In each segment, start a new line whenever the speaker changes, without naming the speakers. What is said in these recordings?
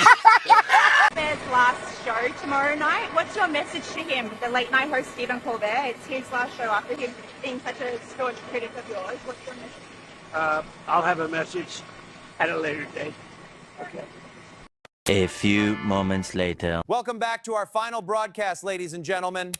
Colbert's last show tomorrow night. What's your message to him, the late night host Stephen Colbert? It's his last show after him being such a staunch critic of yours. What's your message?
I'll have a message at a later date. Okay.
A few moments later.
Welcome back to our final broadcast, ladies and gentlemen.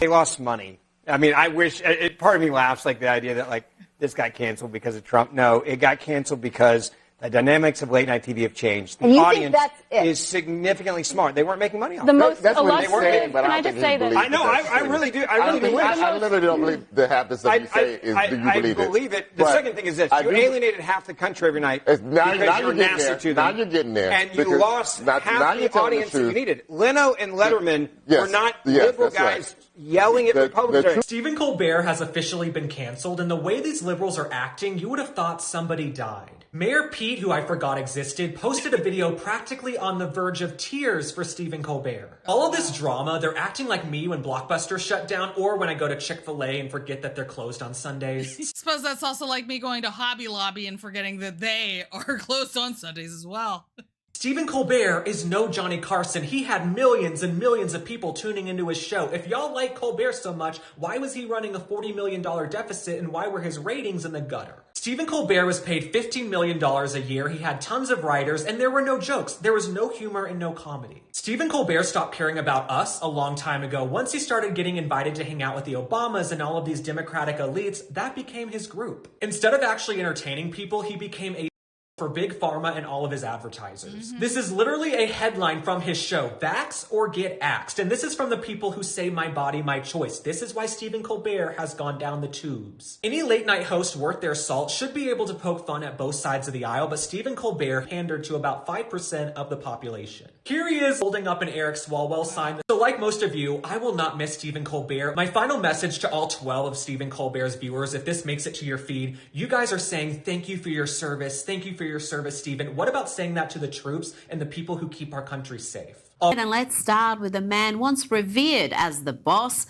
They lost money. I mean, I wish, part of me laughs like the idea that like this got canceled because of Trump. No, it got canceled because the dynamics of late night TV have changed. The audience is significantly smart. They weren't making money off it.
That's what they weren't
saying, but
can
I
I just
think
say
he
that?
believes
I know, I really do. I really believe it.
I literally don't believe the half the stuff you say is do you believe it.
I believe it. The
But
second thing is this.
I
You
do-
alienated half the country every night
Now
because
you're
you're
getting
nasty
there.
to them.
Now you're getting there.
And you
Because
lost
now
half
you're
the
telling the
audience that you
truth.
needed. Leno and Letterman
Yes.
were not
Yes,
liberal
that's right.
guys yelling at Republicans.
Stephen Colbert has officially been canceled, and the way these liberals are acting, you would have thought somebody died. Mayor Pete, who I forgot existed, posted a video practically on the verge of tears for Stephen Colbert. All of this drama, they're acting like me when Blockbuster shut down or when I go to Chick-fil-A and forget that they're closed on Sundays.
I suppose that's also like me going to Hobby Lobby and forgetting that they are closed on Sundays as well.
Stephen Colbert is no Johnny Carson. He had millions and millions of people tuning into his show. If y'all like Colbert so much, why was he running a $40 million deficit and why were his ratings in the gutter? Stephen Colbert was paid $15 million a year. He had tons of writers and there were no jokes. There was no humor and no comedy. Stephen Colbert stopped caring about us a long time ago. Once he started getting invited to hang out with the Obamas and all of these Democratic elites, that became his group. Instead of actually entertaining people, he became a for Big Pharma and all of his advertisers. This is literally a headline from his show, Vax or Get Axed. And this is from the people who say my body, my choice. This is why Stephen Colbert has gone down the tubes. Any late night host worth their salt should be able to poke fun at both sides of the aisle, but Stephen Colbert pandered to about 5% of the population. Here he is holding up an Eric Swalwell sign. So like most of you, I will not miss Stephen Colbert. My final message to all 12 of Stephen Colbert's viewers, if this makes it to your feed, you guys are saying thank you for your service. Thank you for your service, Stephen. What about saying that to the troops and the people who keep our country safe?
And let's start with a man once revered as the boss.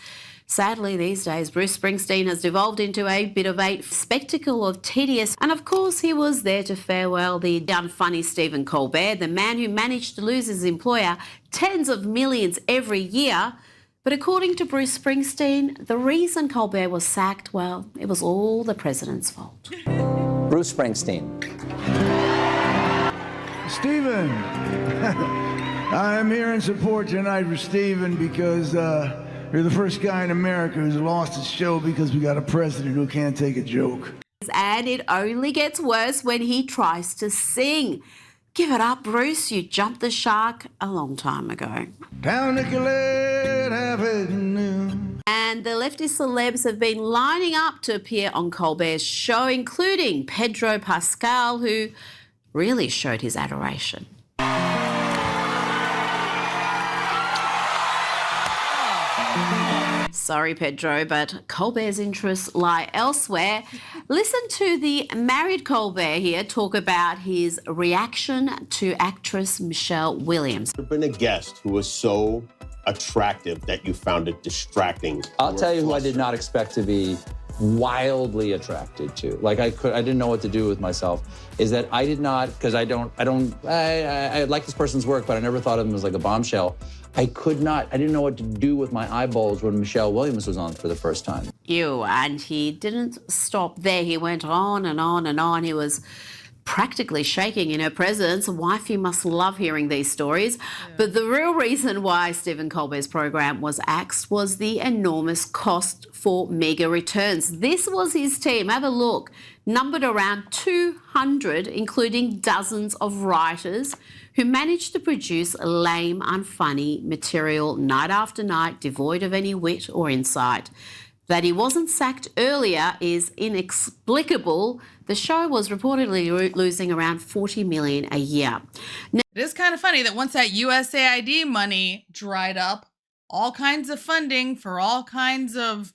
Sadly, these days, Bruce Springsteen has devolved into a bit of a spectacle of tedious. And of course, he was there to farewell the unfunny Stephen Colbert, the man who managed to lose his employer tens of millions every year. But according to Bruce Springsteen, the reason Colbert was sacked, well, it was all the president's fault.
Bruce Springsteen.
Stephen, I'm here in support tonight for Stephen because you're the first guy in America who's lost his show because we got a president who can't take a joke.
And it only gets worse when he tries to sing. Give it up, Bruce. You jumped the shark a long time ago.
Down Nicolette Avenue.
And the leftist celebs have been lining up to appear on Colbert's show, including Pedro Pascal, who really showed his adoration. Sorry, Pedro, but Colbert's interests lie elsewhere. Listen to the married Colbert here talk about his reaction to actress Michelle Williams.
You've been a guest who was so attractive that you found it distracting.
I'll tell you who I did not expect to be wildly attracted to. Like I didn't know what to do with myself. Is that I did not, because I like this person's work, but I never thought of him as like a bombshell. I didn't know what to do with my eyeballs when Michelle Williams was on for the first time.
And he didn't stop there. He went on and on and on. He was practically shaking in her presence. Wifey must love hearing these stories. Yeah. But the real reason why Stephen Colbert's program was axed was the enormous cost for meagre returns. This was his team. Have a look. Numbered around 200, including dozens of writers who managed to produce lame, unfunny material night after night, devoid of any wit or insight. That he wasn't sacked earlier is inexplicable. The show was reportedly losing around $40 million a year.
Now, it is kind of funny that once that USAID money dried up, all kinds of funding for all kinds of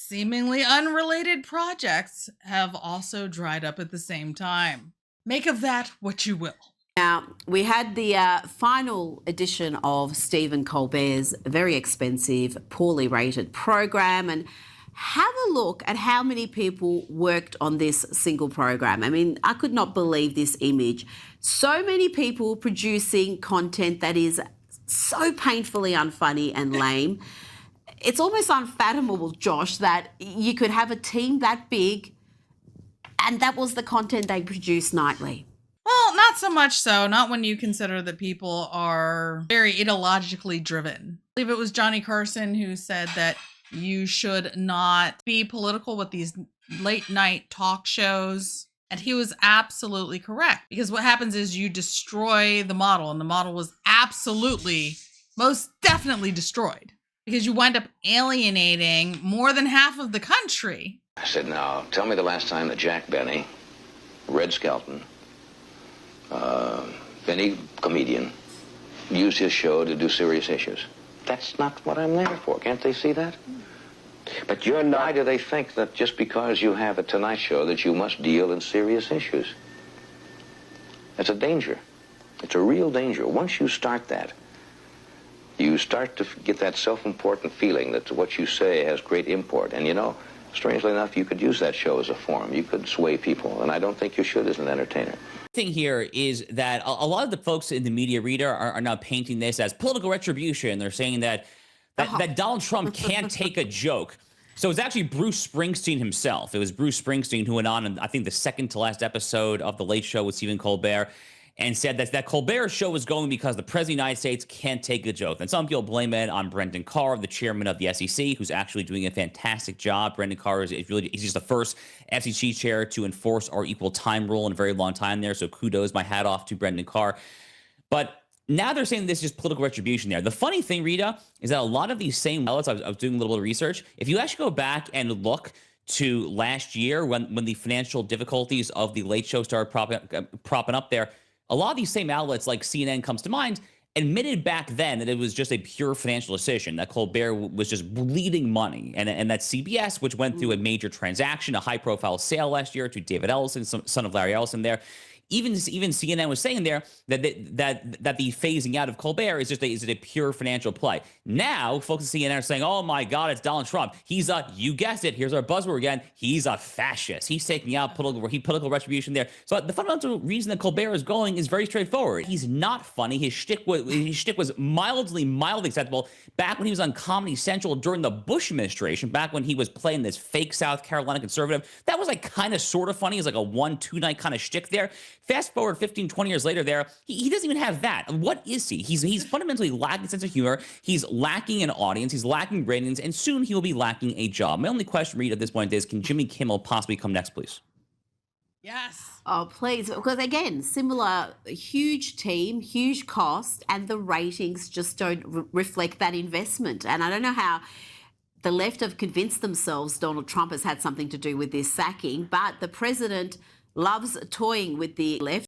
seemingly unrelated projects have also dried up at the same time. Make of that what you will.
Now, we had the final edition of Stephen Colbert's very expensive, poorly rated program, and have a look at how many people worked on this single program. I mean, I could not believe this image. So many people producing content that is so painfully unfunny and lame. It's almost unfathomable, Josh, that you could have a team that big and that was the content they produce nightly.
Well, not so much so. Not when you consider that people are very ideologically driven. I believe it was Johnny Carson who said that you should not be political with these late night talk shows. And he was absolutely correct, because what happens is you destroy the model, and the model was absolutely, most definitely destroyed, because you wind up alienating more than half of the country.
I said, now, tell me the last time that Jack Benny, Red Skelton, Benny comedian, used his show to do serious issues. That's not what I'm there for. Can't they see that? But you're not. Why do they think that just because you have a Tonight Show that you must deal in serious issues? It's a danger. It's a real danger. Once you start that, you start to get that self-important feeling that what you say has great import. And you know, strangely enough, you could use that show as a forum. You could sway people, and I don't think you should as an entertainer.
Thing here is that a lot of the folks in the media reader are now painting this as political retribution. They're saying that Donald Trump can't take a joke. So it's actually Bruce Springsteen himself. It was Bruce Springsteen who went on, and I think the second to last episode of The Late Show with Stephen Colbert, and said that Colbert's show was going because the President of the United States can't take a joke. And some people blame it on Brendan Carr, the chairman of the SEC, who's actually doing a fantastic job. Brendan Carr is he's just the first FCC chair to enforce our equal time rule in a very long time there. So kudos, my hat off to Brendan Carr. But now they're saying this is just political retribution there. The funny thing, Rita, is that a lot of these same outlets, I was doing a little bit of research, if you actually go back and look to last year when the financial difficulties of The Late Show started propping up there, a lot of these same outlets, like CNN comes to mind, admitted back then that it was just a pure financial decision, that Colbert was just bleeding money, and that CBS, which went through a major transaction, a high-profile sale last year to David Ellison, son of Larry Ellison there, even CNN was saying there that the phasing out of Colbert is just a pure financial play. Now, folks at CNN are saying, oh my God, it's Donald Trump. He's you guessed it, here's our buzzword again, he's a fascist. He's taking out political retribution there. So the fundamental reason that Colbert is going is very straightforward. He's not funny. His shtick was mildly acceptable back when he was on Comedy Central during the Bush administration, back when he was playing this fake South Carolina conservative. That was like kind of sort of funny. It was like a 1-2 night kind of shtick there. Fast forward 15, 20 years later there, he doesn't even have that. What is he? He's fundamentally lacking a sense of humor. He's lacking an audience. He's lacking ratings, and soon he will be lacking a job. My only question, Reed, at this point is, can Jimmy Kimmel possibly come next, please?
Yes.
Oh, please. Because again, similar, huge team, huge cost, and the ratings just don't reflect that investment. And I don't know how the left have convinced themselves Donald Trump has had something to do with this sacking, but the president loves toying with the left.